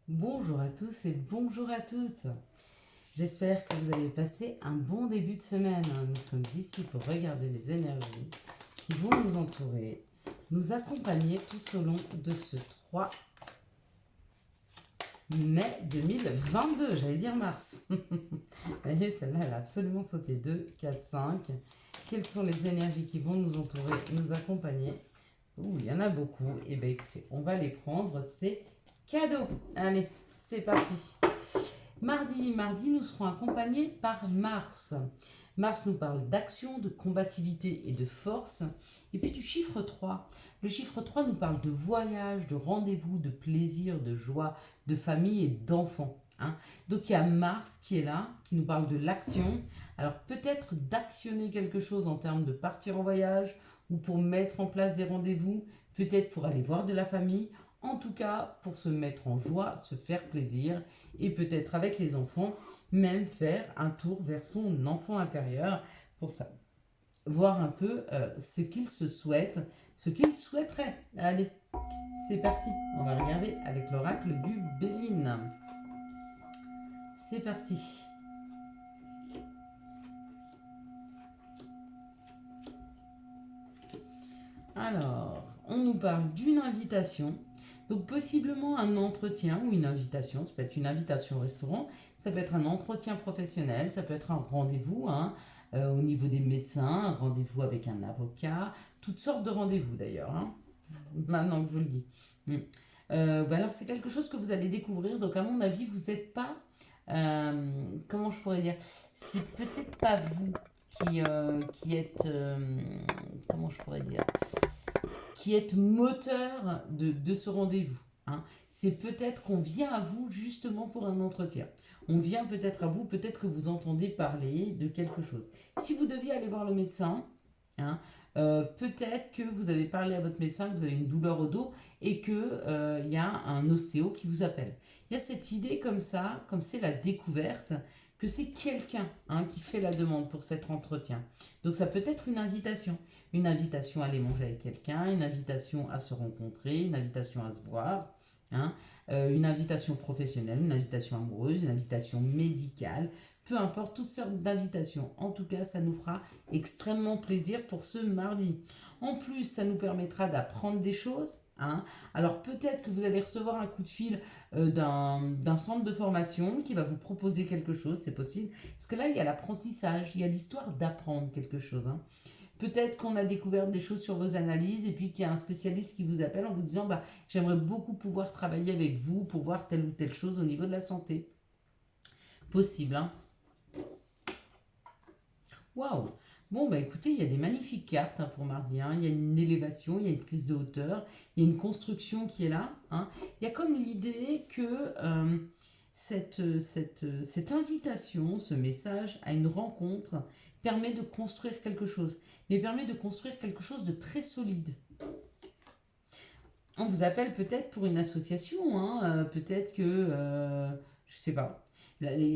Bonjour à tous et bonjour à toutes. J'espère que vous avez passé un bon début de semaine. Nous sommes ici pour regarder les énergies qui vont nous entourer, nous accompagner tout au long de ce 3 mai 2022. J'allais dire mars. Et celle-là, elle a absolument sauté 2, 4, 5. Quelles sont les énergies qui vont nous entourer, nous accompagner? Ouh, il y en a beaucoup. Et bien écoutez, on va les prendre. C'est cadeau. Allez, c'est parti. Mardi, nous serons accompagnés par Mars. Mars nous parle d'action, de combativité et de force. Et puis du chiffre 3. Le chiffre 3 nous parle de voyage, de rendez-vous, de plaisir, de joie, de famille et d'enfants. Donc il y a Mars qui est là, qui nous parle de l'action. Alors peut-être d'actionner quelque chose en termes de partir en voyage ou pour mettre en place des rendez-vous, peut-être pour aller voir de la famille. En tout cas, pour se mettre en joie, se faire plaisir et peut-être avec les enfants, même faire un tour vers son enfant intérieur pour ça. Voir un peu ce qu'il se souhaite, ce qu'il souhaiterait. Allez, c'est parti. On va regarder avec l'oracle du Béline. C'est parti. Alors, on nous parle d'une invitation. Donc possiblement un entretien ou une invitation, ça peut être une invitation au restaurant, ça peut être un entretien professionnel, ça peut être un rendez-vous au niveau des médecins, un rendez-vous avec un avocat, toutes sortes de rendez-vous d'ailleurs, maintenant que je vous le dis. Alors c'est quelque chose que vous allez découvrir, donc à mon avis vous n'êtes pas, comment je pourrais dire, c'est peut-être pas vous qui êtes, comment je pourrais dire, qui êtes moteur de ce rendez-vous. C'est peut-être qu'on vient à vous justement pour un entretien. On vient peut-être à vous, peut-être que vous entendez parler de quelque chose. Si vous deviez aller voir le médecin, peut-être que vous avez parlé à votre médecin, que vous avez une douleur au dos et qu'il y a un ostéo qui vous appelle. Il y a cette idée comme ça, comme c'est la découverte, que c'est quelqu'un qui fait la demande pour cet entretien. Donc ça peut être une invitation à aller manger avec quelqu'un, une invitation à se rencontrer, une invitation à se voir, une invitation professionnelle, une invitation amoureuse, une invitation médicale, peu importe, toutes sortes d'invitations. En tout cas, ça nous fera extrêmement plaisir pour ce mardi. En plus, ça nous permettra d'apprendre des choses. Alors peut-être que vous allez recevoir un coup de fil d'un centre de formation qui va vous proposer quelque chose, c'est possible. Parce que là, il y a l'apprentissage, il y a l'histoire d'apprendre quelque chose. Peut-être qu'on a découvert des choses sur vos analyses et puis qu'il y a un spécialiste qui vous appelle en vous disant j'aimerais beaucoup pouvoir travailler avec vous pour voir telle ou telle chose au niveau de la santé. Possible, Waouh. Bon, écoutez, il y a des magnifiques cartes pour mardi. Il y a une élévation, il y a une prise de hauteur, il y a une construction qui est là. Il y a comme l'idée que cette invitation, ce message à une rencontre permet de construire quelque chose, mais permet de construire quelque chose de très solide. On vous appelle peut-être pour une association, peut-être que, je sais pas.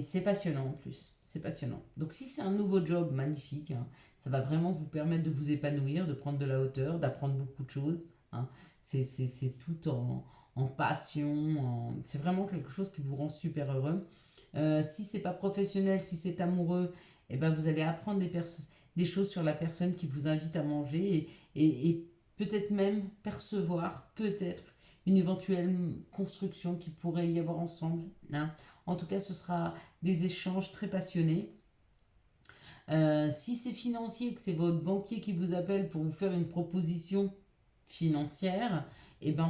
C'est passionnant en plus, c'est passionnant. Donc si c'est un nouveau job magnifique, ça va vraiment vous permettre de vous épanouir, de prendre de la hauteur, d'apprendre beaucoup de choses. C'est tout en passion, c'est vraiment quelque chose qui vous rend super heureux. Si c'est pas professionnel, si c'est amoureux, vous allez apprendre des choses sur la personne qui vous invite à manger et peut-être même percevoir peut-être une éventuelle construction qui pourrait y avoir ensemble. En tout cas, ce sera des échanges très passionnés. Si c'est financier, que c'est votre banquier qui vous appelle pour vous faire une proposition financière,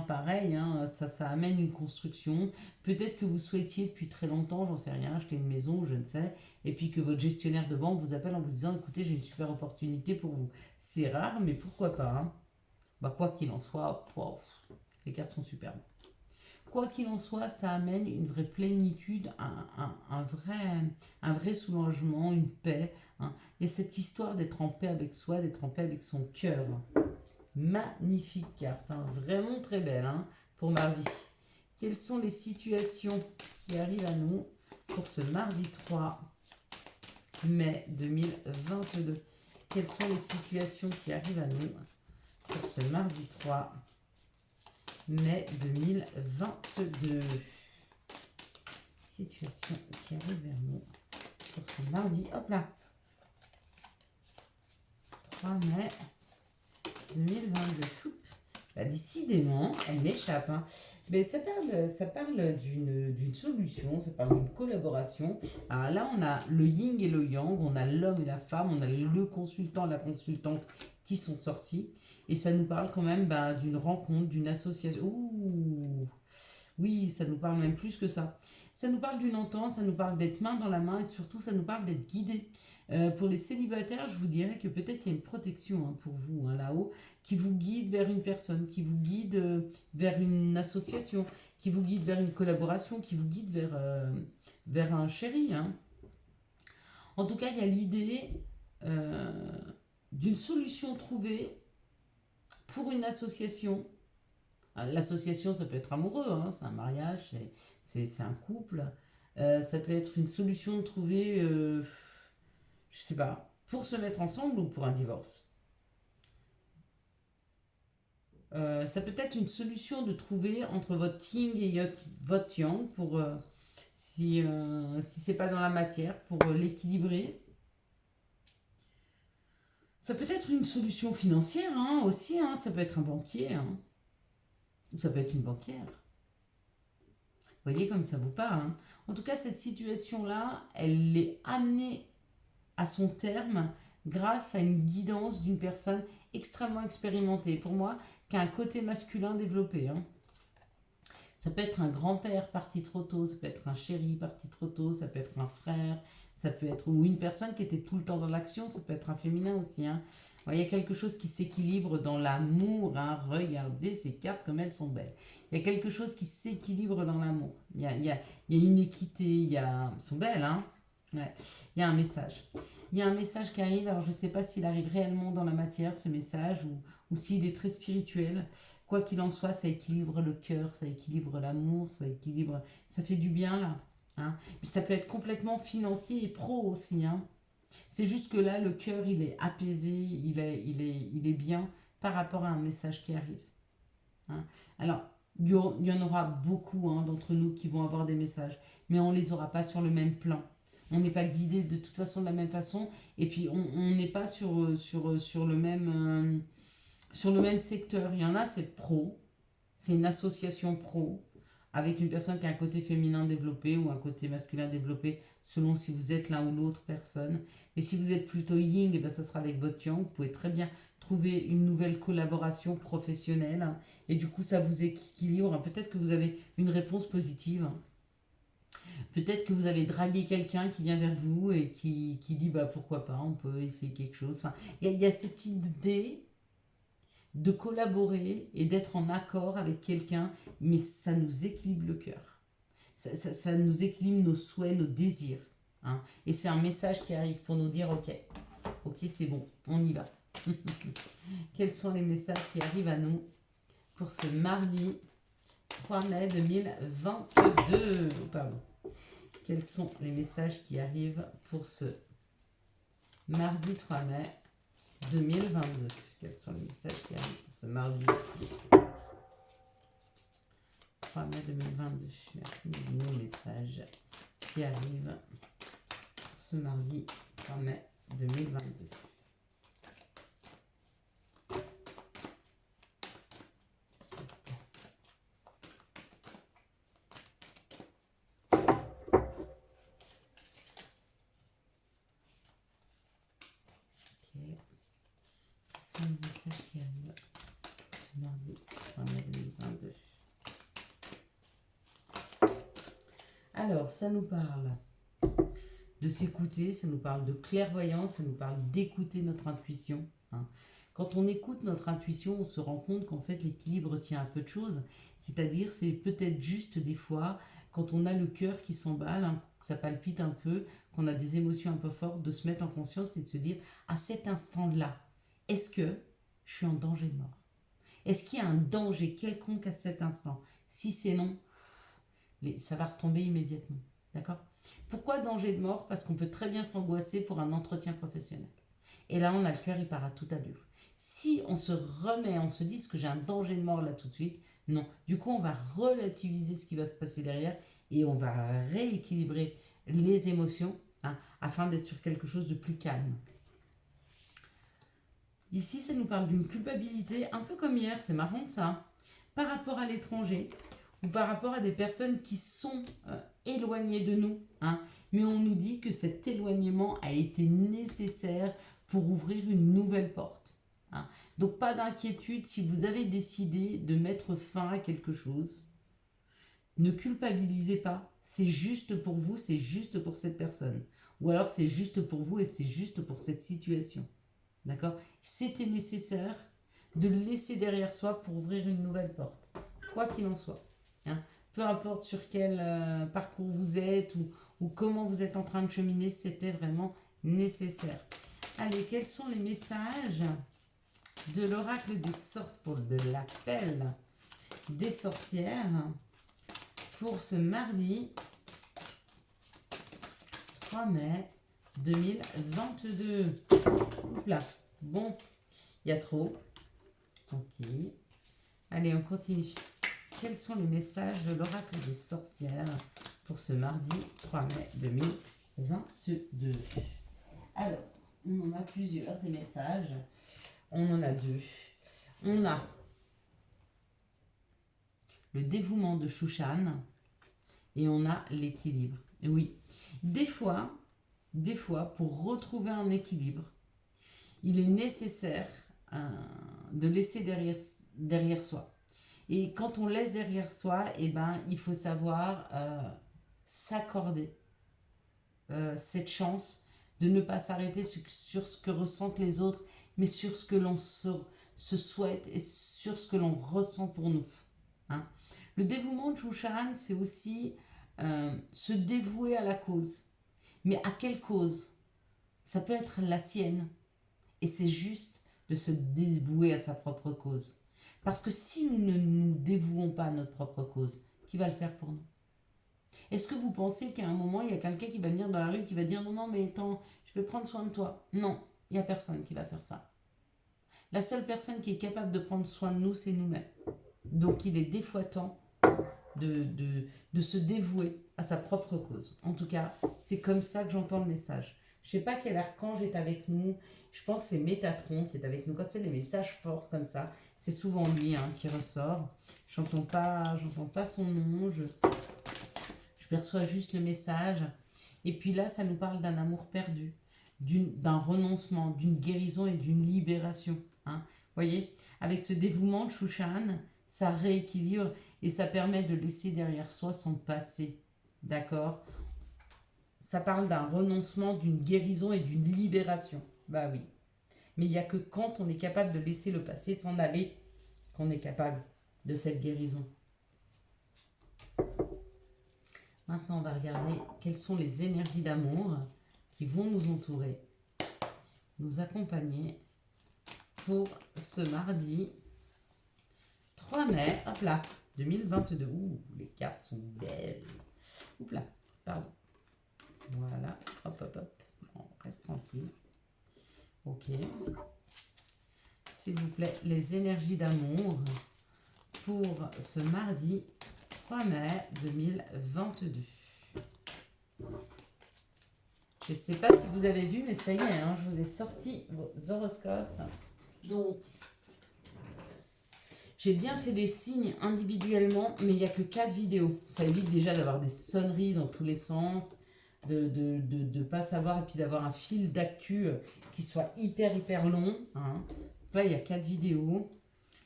pareil, ça amène une construction. Peut-être que vous souhaitiez depuis très longtemps, j'en sais rien, acheter une maison ou je ne sais, et puis que votre gestionnaire de banque vous appelle en vous disant écoutez, j'ai une super opportunité pour vous. C'est rare, mais pourquoi pas. Quoi qu'il en soit, les cartes sont superbes. Quoi qu'il en soit, ça amène une vraie plénitude, un vrai soulagement, une paix. Il y a cette histoire d'être en paix avec soi, d'être en paix avec son cœur. Magnifique carte, vraiment très belle pour mardi. Quelles sont les situations qui arrivent à nous pour ce mardi 3 mai 2022? Quelles sont les situations qui arrivent à nous pour ce mardi 3 mai 2022? situation qui arrive vers nous pour ce mardi. Hop là. 3 mai 2022. Bah, décidément, elle m'échappe. Hein. Mais ça parle d'une solution, ça parle d'une collaboration. Alors là, on a le yin et le yang, on a l'homme et la femme, on a le consultant, la consultante qui sont sortis. Et ça nous parle quand même d'une rencontre, d'une association. Ouh, oui, ça nous parle même plus que ça. Ça nous parle d'une entente, ça nous parle d'être main dans la main et surtout ça nous parle d'être guidé. Pour les célibataires, je vous dirais que peut-être il y a une protection pour vous là-haut qui vous guide vers une personne, qui vous guide vers une association, qui vous guide vers une collaboration, qui vous guide vers un chéri. Hein. En tout cas, il y a l'idée d'une solution trouvée pour une association. L'association, ça peut être amoureux, hein, c'est un mariage, c'est un couple. Ça peut être une solution trouvée, je sais pas, pour se mettre ensemble ou pour un divorce. Ça peut être une solution de trouver entre votre yin et votre yang pour si c'est pas dans la matière pour l'équilibrer. Ça peut être une solution financière hein, aussi, hein, ça peut être un banquier hein, ou ça peut être une banquière. Vous voyez comme ça vous parle. Hein. En tout cas, cette situation-là, elle est amenée à son terme grâce à une guidance d'une personne extrêmement expérimentée. Pour moi, qui a un côté masculin développé. Hein. Ça peut être un grand-père parti trop tôt, ça peut être un chéri parti trop tôt, ça peut être un frère, ça peut être ou une personne qui était tout le temps dans l'action, ça peut être un féminin aussi. Hein. Il y a quelque chose qui s'équilibre dans l'amour. Hein. Regardez ces cartes comme elles sont belles. Il y a quelque chose qui s'équilibre dans l'amour. Il y a une équité, elles sont belles. Hein. Ouais. Il y a un message. Il y a un message qui arrive, alors je ne sais pas s'il arrive réellement dans la matière, ce message, ou s'il est très spirituel. Quoi qu'il en soit, ça équilibre le cœur, ça équilibre l'amour, ça fait du bien là. Hein. Puis ça peut être complètement financier et pro aussi. Hein. C'est juste que là, le cœur, il est apaisé, il est bien par rapport à un message qui arrive. Hein. Alors, il y en aura beaucoup hein, d'entre nous qui vont avoir des messages, mais on ne les aura pas sur le même plan. On n'est pas guidé de toute façon de la même façon, et puis on n'est pas sur le même secteur. Il y en a, c'est pro, c'est une association pro, avec une personne qui a un côté féminin développé ou un côté masculin développé, selon si vous êtes l'un ou l'autre personne. Et si vous êtes plutôt yin, et ben ça sera avec votre yang. Vous pouvez très bien trouver une nouvelle collaboration professionnelle. Hein, et du coup, ça vous équilibre. Peut-être que vous avez une réponse positive. Hein. Peut-être que vous avez dragué quelqu'un qui vient vers vous et qui dit bah pourquoi pas, on peut essayer quelque chose. Enfin, il y a cette idée de collaborer et d'être en accord avec quelqu'un, mais ça nous équilibre le cœur. Ça nous équilibre nos souhaits, nos désirs. Hein. Et c'est un message qui arrive pour nous dire ok c'est bon, on y va. Quels sont les messages qui arrivent à nous pour ce mardi 3 mai 2022 Pardon. Quels sont les messages qui arrivent pour ce mardi 3 mai 2022 Quels sont les messages qui arrivent pour ce mardi 3 mai 2022 Merci nos messages qui arrivent ce mardi 3 mai 2022. Le message qui arrive ce mardi 3 mai 2022. Alors, ça nous parle de s'écouter, ça nous parle de clairvoyance, ça nous parle d'écouter notre intuition. Hein. Quand on écoute notre intuition, on se rend compte qu'en fait l'équilibre tient à peu de choses. C'est-à-dire, c'est peut-être juste des fois, quand on a le cœur qui s'emballe, hein, que ça palpite un peu, qu'on a des émotions un peu fortes, de se mettre en conscience et de se dire, à cet instant-là, est-ce que je suis en danger de mort? Est-ce qu'il y a un danger quelconque à cet instant? Si c'est non, ça va retomber immédiatement. D'accord? Pourquoi danger de mort? Parce qu'on peut très bien s'angoisser pour un entretien professionnel. Et là, on a le cœur, il part à toute allure. Si on se remet, on se dit que j'ai un danger de mort là tout de suite, Non. Du coup, on va relativiser ce qui va se passer derrière et on va rééquilibrer les émotions, hein, afin d'être sur quelque chose de plus calme. Ici, ça nous parle d'une culpabilité, un peu comme hier, c'est marrant ça, par rapport à l'étranger ou par rapport à des personnes qui sont éloignées de nous, hein, mais on nous dit que cet éloignement a été nécessaire pour ouvrir une nouvelle porte. Hein. Donc pas d'inquiétude si vous avez décidé de mettre fin à quelque chose. Ne culpabilisez pas, c'est juste pour vous, c'est juste pour cette personne. Ou alors c'est juste pour vous et c'est juste pour cette situation. D'accord? C'était nécessaire de le laisser derrière soi pour ouvrir une nouvelle porte. Quoi qu'il en soit. Hein. Peu importe sur quel parcours vous êtes ou comment vous êtes en train de cheminer, c'était vraiment nécessaire. Allez, quels sont les messages de l'oracle des sorcières pour de l'appel des sorcières pour ce mardi 3 mai 2022. Oula, bon, il y a trop. Ok. Allez, on continue. Quels sont les messages de l'oracle des sorcières pour ce mardi 3 mai 2022? Alors, on en a plusieurs des messages. On en a deux. On a le dévouement de Shushan et on a l'équilibre. Et oui, des fois, pour retrouver un équilibre, il est nécessaire de laisser derrière soi. Et quand on laisse derrière soi, eh ben, il faut savoir s'accorder cette chance de ne pas s'arrêter sur ce que ressentent les autres, mais sur ce que l'on se souhaite et sur ce que l'on ressent pour nous. Hein. Le dévouement de Shushan, c'est aussi se dévouer à la cause. Mais à quelle cause? Ça peut être la sienne. Et c'est juste de se dévouer à sa propre cause. Parce que si nous ne nous dévouons pas à notre propre cause, qui va le faire pour nous? Est-ce que vous pensez qu'à un moment, il y a quelqu'un qui va venir dans la rue qui va dire non, mais attends, je vais prendre soin de toi? Non, il n'y a personne qui va faire ça. La seule personne qui est capable de prendre soin de nous, c'est nous-mêmes. Donc il est des fois temps de se dévouer à sa propre cause. En tout cas, c'est comme ça que j'entends le message. Je ne sais pas quel archange est avec nous. Je pense que c'est Métatron qui est avec nous. Quand c'est des messages forts comme ça, c'est souvent lui qui ressort. J'entends pas son nom. Je perçois juste le message. Et puis là, ça nous parle d'un amour perdu, d'un renoncement, d'une guérison et d'une libération. Hein. Voyez, avec ce dévouement de Shushan, ça rééquilibre et ça permet de laisser derrière soi son passé. D'accord? Ça parle d'un renoncement, d'une guérison et d'une libération. Bah oui. Mais il n'y a que quand on est capable de laisser le passé s'en aller qu'on est capable de cette guérison. Maintenant, on va regarder quelles sont les énergies d'amour qui vont nous entourer, nous accompagner pour ce mardi 3 mai, hop là, 2022. Ouh, les cartes sont belles. Oups là, pardon. Voilà, hop. On reste tranquille. Ok. S'il vous plaît, les énergies d'amour pour ce mardi 3 mai 2022. Je ne sais pas si vous avez vu, mais ça y est, je vous ai sorti vos horoscopes. Donc, j'ai bien fait des signes individuellement, mais il n'y a que 4 vidéos. Ça évite déjà d'avoir des sonneries dans tous les sens, de ne pas savoir, et puis d'avoir un fil d'actu qui soit hyper long. Hein. Là, il y a 4 vidéos.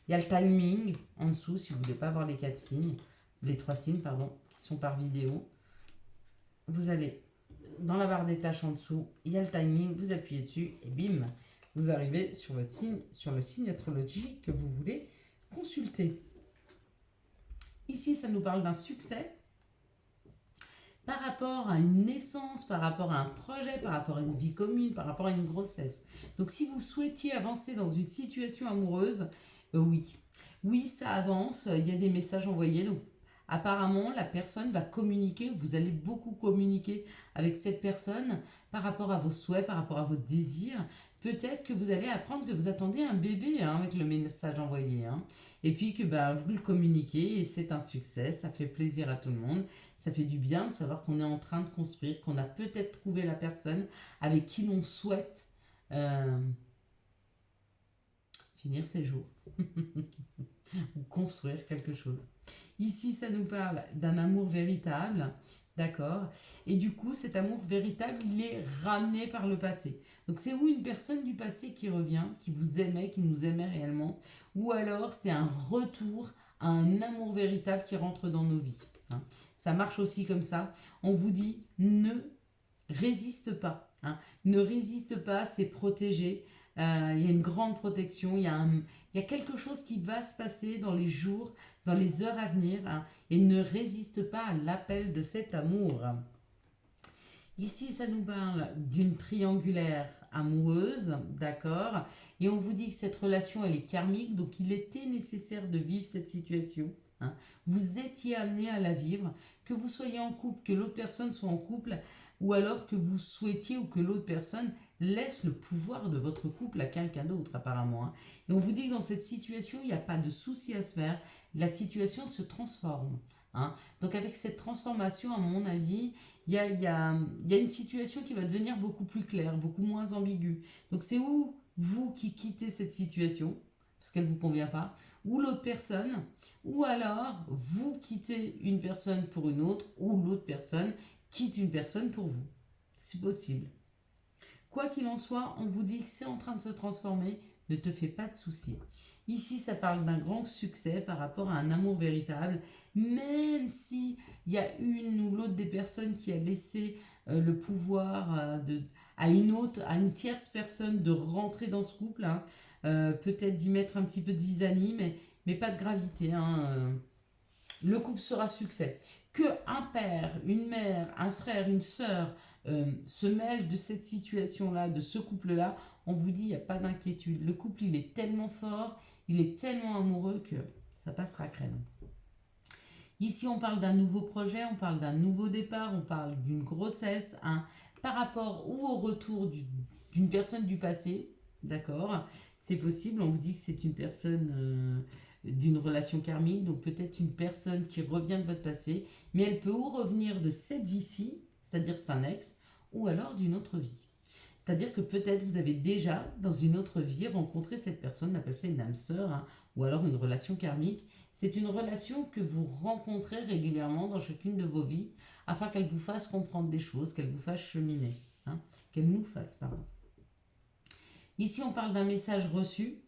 Il y a le timing en dessous, si vous ne voulez pas voir les 4 signes, les 3 signes, pardon, qui sont par vidéo. Vous allez dans la barre des tâches en dessous, il y a le timing, vous appuyez dessus et bim, vous arrivez sur votre signe, sur le signe astrologique que vous voulez consulter. Ici, ça nous parle d'un succès par rapport à une naissance, par rapport à un projet, par rapport à une vie commune, par rapport à une grossesse. Donc, si vous souhaitiez avancer dans une situation amoureuse, oui, ça avance. Il y a des messages envoyés. Donc, apparemment, la personne va communiquer, vous allez beaucoup communiquer avec cette personne par rapport à vos souhaits, par rapport à vos désirs. Peut-être que vous allez apprendre que vous attendez un bébé avec le message envoyé. Et puis que vous le communiquez et c'est un succès, ça fait plaisir à tout le monde. Ça fait du bien de savoir qu'on est en train de construire, qu'on a peut-être trouvé la personne avec qui l'on souhaite finir ses jours ou construire quelque chose. Ici, ça nous parle d'un amour véritable, d'accord? Et du coup, cet amour véritable, il est ramené par le passé. Donc, c'est ou une personne du passé qui revient, qui vous aimait, qui nous aimait réellement, ou alors c'est un retour à un amour véritable qui rentre dans nos vies. Ça marche aussi comme ça. On vous dit, ne résiste pas. Ne résiste pas, c'est protégé. Il y a une grande protection, il y a quelque chose qui va se passer dans les jours, dans les heures à venir, et ne résiste pas à l'appel de cet amour. Ici, ça nous parle d'une triangulaire amoureuse, d'accord? Et on vous dit que cette relation, elle est karmique, donc il était nécessaire de vivre cette situation. Vous étiez amené à la vivre, que vous soyez en couple, que l'autre personne soit en couple, ou alors que vous souhaitiez ou que l'autre personne laisse le pouvoir de votre couple à quelqu'un d'autre apparemment. Et on vous dit que dans cette situation, il n'y a pas de souci à se faire, la situation se transforme. Donc avec cette transformation, à mon avis, il y a une situation qui va devenir beaucoup plus claire, beaucoup moins ambiguë. Donc c'est où vous qui quittez cette situation, parce qu'elle ne vous convient pas, ou l'autre personne, ou alors vous quittez une personne pour une autre, ou l'autre personne quitte une personne pour vous. C'est possible. Quoi qu'il en soit, on vous dit que c'est en train de se transformer, ne te fais pas de soucis. Ici, ça parle d'un grand succès par rapport à un amour véritable, même si il y a une ou l'autre des personnes qui a laissé le pouvoir à une autre, à une tierce personne de rentrer dans ce couple, peut-être d'y mettre un petit peu de zizanie, mais pas de gravité. Le couple sera succès. Que un père, une mère, un frère, une sœur se mêlent de cette situation-là, de ce couple-là, on vous dit, il n'y a pas d'inquiétude. Le couple, il est tellement fort, il est tellement amoureux que ça passera crème. Ici, on parle d'un nouveau projet, on parle d'un nouveau départ, on parle d'une grossesse, par rapport ou au retour d'une personne du passé, d'accord? C'est possible, on vous dit que c'est une personne d'une relation karmique, donc peut-être une personne qui revient de votre passé, mais elle peut ou revenir de cette vie-ci, c'est-à-dire c'est un ex, ou alors d'une autre vie. C'est-à-dire que peut-être vous avez déjà, dans une autre vie, rencontré cette personne, on appelle ça une âme sœur, ou alors une relation karmique. C'est une relation que vous rencontrez régulièrement dans chacune de vos vies, afin qu'elle vous fasse comprendre des choses, qu'elle vous fasse cheminer, qu'elle nous fasse, pardon. Ici, on parle d'un message reçu.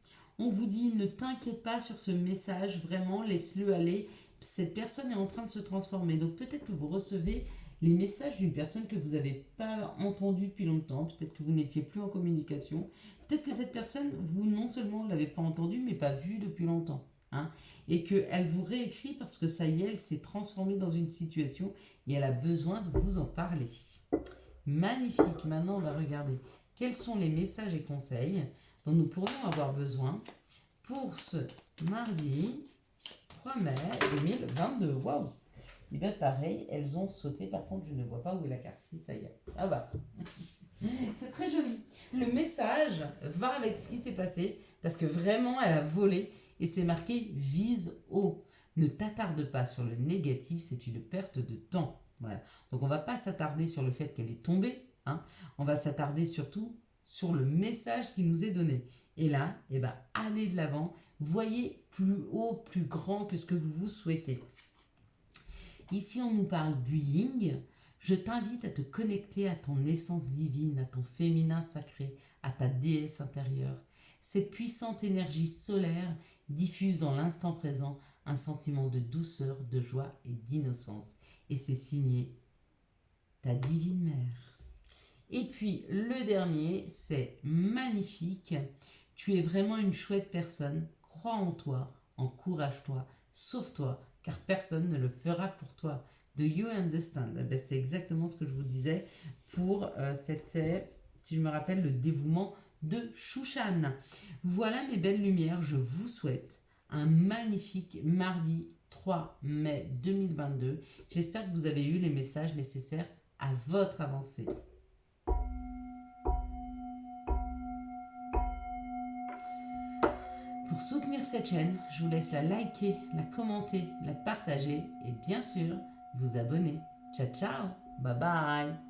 On vous dit, ne t'inquiète pas sur ce message, vraiment, laisse-le aller. Cette personne est en train de se transformer. Donc peut-être que vous recevez les messages d'une personne que vous n'avez pas entendue depuis longtemps. Peut-être que vous n'étiez plus en communication. Peut-être que cette personne, vous non seulement ne l'avez pas entendue, mais pas vue depuis longtemps. Et qu'elle vous réécrit parce que ça y est, elle s'est transformée dans une situation et elle a besoin de vous en parler. Magnifique. Maintenant, on va regarder quels sont les messages et conseils dont nous pourrions avoir besoin pour ce mardi 3 mai 2022. Waouh! Et bien pareil, elles ont sauté. Par contre, je ne vois pas où est la carte. Si, ça y est. Ah bah. C'est très joli. Le message va avec ce qui s'est passé parce que vraiment, elle a volé et c'est marqué « vise haut ». Ne t'attarde pas sur le négatif, c'est une perte de temps. Voilà. Donc, on ne va pas s'attarder sur le fait qu'elle est tombée. On va s'attarder surtout sur le message qui nous est donné. Et là, allez de l'avant. Voyez plus haut, plus grand que ce que vous vous souhaitez. Ici, on nous parle du yin. Je t'invite à te connecter à ton essence divine, à ton féminin sacré, à ta déesse intérieure. Cette puissante énergie solaire diffuse dans l'instant présent un sentiment de douceur, de joie et d'innocence. Et c'est signé ta divine mère. Et puis, le dernier, c'est magnifique. Tu es vraiment une chouette personne. Crois en toi, encourage-toi, sauve-toi, car personne ne le fera pour toi. Do you understand? C'est exactement ce que je vous disais pour, c'était, si je me rappelle, le dévouement de Shushan. Voilà mes belles lumières, je vous souhaite un magnifique mardi 3 mai 2022. J'espère que vous avez eu les messages nécessaires à votre avancée. Pour soutenir cette chaîne, je vous laisse la liker, la commenter, la partager et bien sûr, vous abonner. Ciao ciao, bye bye.